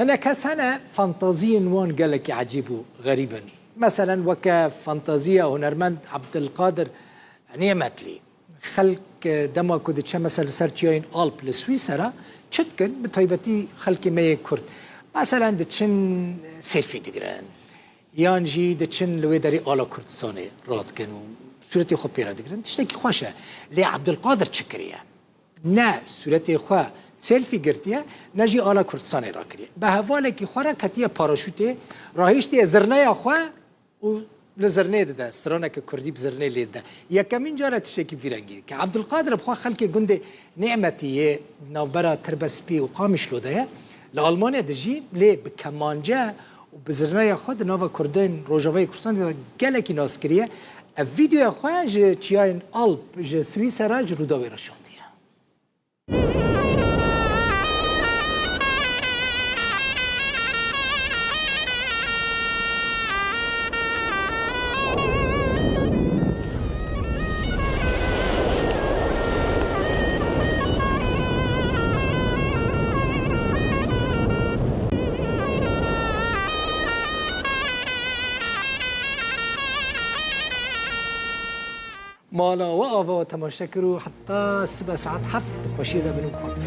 هنا كسنة فانتازيا وان قال لك عجيب غريبا مثلا وك فانتازيا هنرمند عبد القادر نعمت لي خلق دما كود مثلا سرتيين ألب لسويسرا تشتكن بطيبتي خلق ما كرد مثلا دتشن سيلفي دقران يانجي دتشن لويداري آلا كردستاني راد كانوا صورتي خو بيرا دقران تشتكي خوشة لي عبد القادر تشكريه نا صورتي خو سيلفي قرتيه نجي آلا كردستاني راكريه بهوالك خورا كتيه باراشوتي راهيشتي زرنايا خو و لزرنه ده استرانه که کردی بزرنه لیده یکمین جاره تشکی بیرنگی که عبدالقادر بخوا خلک گنده نعمتیه نوبرا تربسپی و قامش لوده لآلمانیا دجی لی بکمانجه و بزرنه خود نو کردن روجاوی کردستان گله کی ناس کریه ویدیو خواه جه چیاین آلپ جه سویسرا جه روداوی رشاندیه مالا و آوا و تماشا کرو حتی 7 ساعت 7 باشیده بنو خاطر